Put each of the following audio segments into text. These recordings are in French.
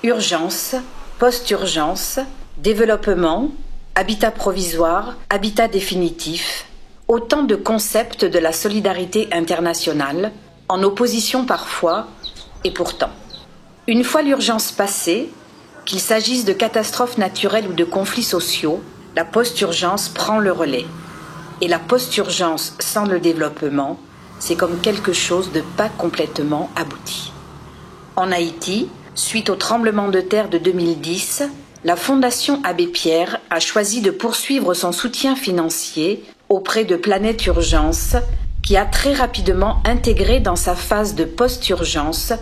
Urgence, post-urgence, développement, habitat provisoire, habitat définitif, autant de concepts de la solidarité internationale, en opposition parfois, et pourtant. Une fois l'urgence passée, qu'il s'agisse de catastrophes naturelles ou de conflits sociaux, la post-urgence prend le relais. Et la post-urgence sans le développement, c'est comme quelque chose de pas complètement abouti. En Haïti, suite au tremblement de terre de 2010, la Fondation Abbé Pierre a choisi de poursuivre son soutien financier auprès de Planète Urgence, qui a très rapidement intégré dans sa phase de post-urgence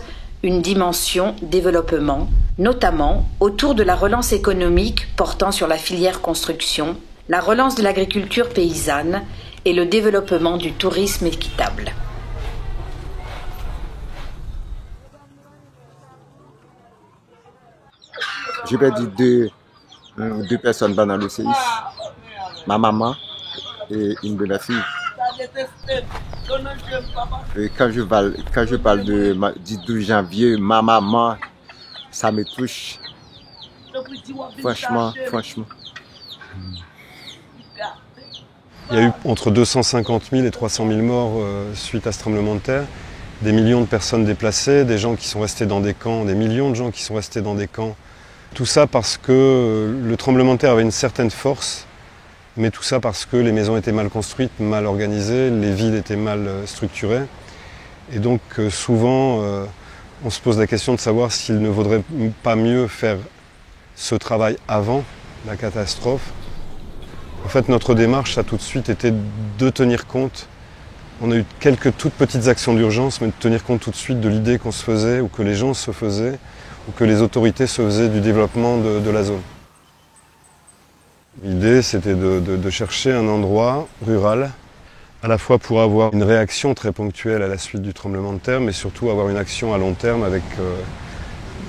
une dimension développement, notamment autour de la relance économique portant sur la filière construction, la relance de l'agriculture paysanne et le développement du tourisme équitable. J'ai perdu deux personnes pendant le séisme, ma maman et une de mes filles. Et quand je parle du 12 janvier, ma maman, ça me touche. Franchement. Il y a eu entre 250 000 et 300 000 morts suite à ce tremblement de terre. Des millions de personnes déplacées, des gens qui sont restés dans des camps, des millions de gens qui sont restés dans des camps. Tout ça parce que le tremblement de terre avait une certaine force, mais tout ça parce que les maisons étaient mal construites, mal organisées, les villes étaient mal structurées. Et donc souvent, on se pose la question de savoir s'il ne vaudrait pas mieux faire ce travail avant la catastrophe. En fait, notre démarche, ça a tout de suite été de tenir compte. On a eu quelques toutes petites actions d'urgence, mais de tenir compte tout de suite de l'idée qu'on se faisait, ou que les gens se faisaient, ou que les autorités se faisaient du développement de la zone. L'idée, c'était de chercher un endroit rural, à la fois pour avoir une réaction très ponctuelle à la suite du tremblement de terre, mais surtout avoir une action à long terme avec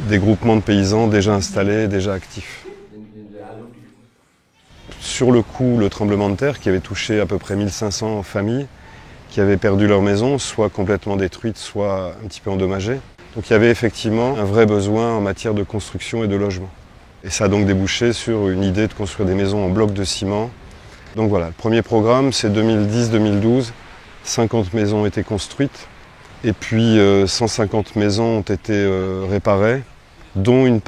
des groupements de paysans déjà installés, déjà actifs. Sur le coup, le tremblement de terre qui avait touché à peu près 1500 familles, qui avaient perdu leur maison, soit complètement détruite, soit un petit peu endommagée. Donc il y avait effectivement un vrai besoin en matière de construction et de logement. Et ça a donc débouché sur une idée de construire des maisons en blocs de ciment. Donc voilà, le premier programme, c'est 2010-2012. 50 maisons ont été construites. Et puis 150 maisons ont été réparées, dont une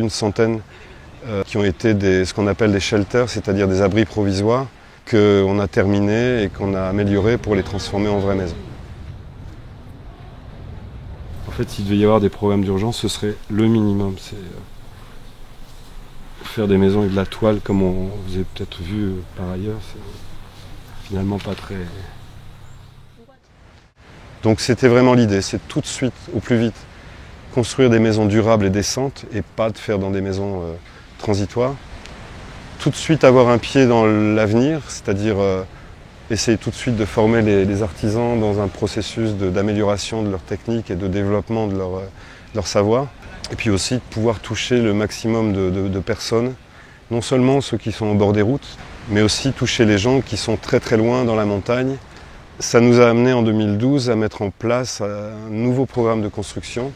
centaine, qui ont été ce qu'on appelle des shelters, c'est-à-dire des abris provisoires, qu'on a terminés et qu'on a améliorés pour les transformer en vraies maisons. En fait, s'il devait y avoir des programmes d'urgence, ce serait le minimum. C'est faire des maisons avec de la toile, comme vous avez peut-être vu par ailleurs, c'est finalement pas très... Donc c'était vraiment l'idée, c'est tout de suite, au plus vite, construire des maisons durables et décentes, et pas de faire dans des maisons transitoires. Tout de suite avoir un pied dans l'avenir, c'est-à-dire essayer tout de suite de former les artisans dans un processus d'amélioration de leur technique et de développement de leur savoir. Et puis aussi de pouvoir toucher le maximum de personnes, non seulement ceux qui sont au bord des routes, mais aussi toucher les gens qui sont très très loin dans la montagne. Ça nous a amené en 2012 à mettre en place un nouveau programme de construction.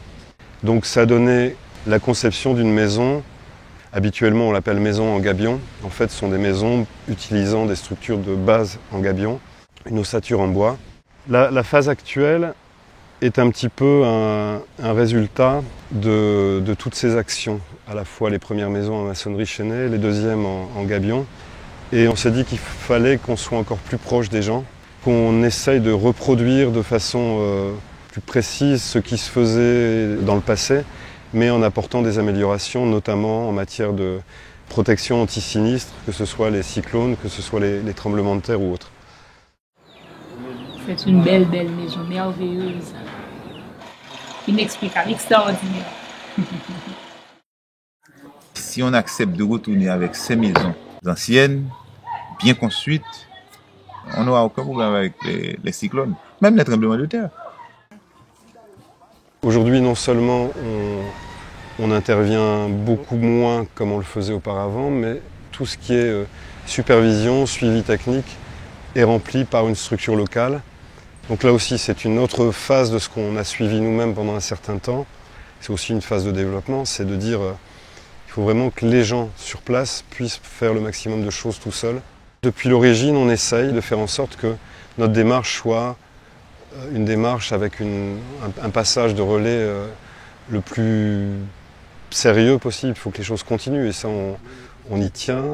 Donc ça a donné la conception d'une maison. Habituellement, on l'appelle maison en gabion. En fait, ce sont des maisons utilisant des structures de base en gabion, une ossature en bois. La phase actuelle est un petit peu un résultat de toutes ces actions. À la fois les premières maisons en maçonnerie chaînée, les deuxièmes en gabion. Et on s'est dit qu'il fallait qu'on soit encore plus proche des gens, qu'on essaye de reproduire de façon plus précise ce qui se faisait dans le passé, mais en apportant des améliorations, notamment en matière de protection anti-sinistre, que ce soit les cyclones, que ce soit les tremblements de terre ou autres. C'est une belle maison, merveilleuse, inexplicable, extraordinaire. Si on accepte de retourner avec ces maisons anciennes, bien construites, on n'aura aucun problème avec les cyclones, même les tremblements de terre. Aujourd'hui, non seulement on intervient beaucoup moins comme on le faisait auparavant, mais tout ce qui est supervision, suivi technique est rempli par une structure locale. Donc là aussi, c'est une autre phase de ce qu'on a suivi nous-mêmes pendant un certain temps. c'est aussi une phase de développement, c'est de dire il faut vraiment que les gens sur place puissent faire le maximum de choses tout seuls. Depuis l'origine, on essaye de faire en sorte que notre démarche soit une démarche avec un passage de relais le plus sérieux possible. Il faut que les choses continuent et ça, on y tient.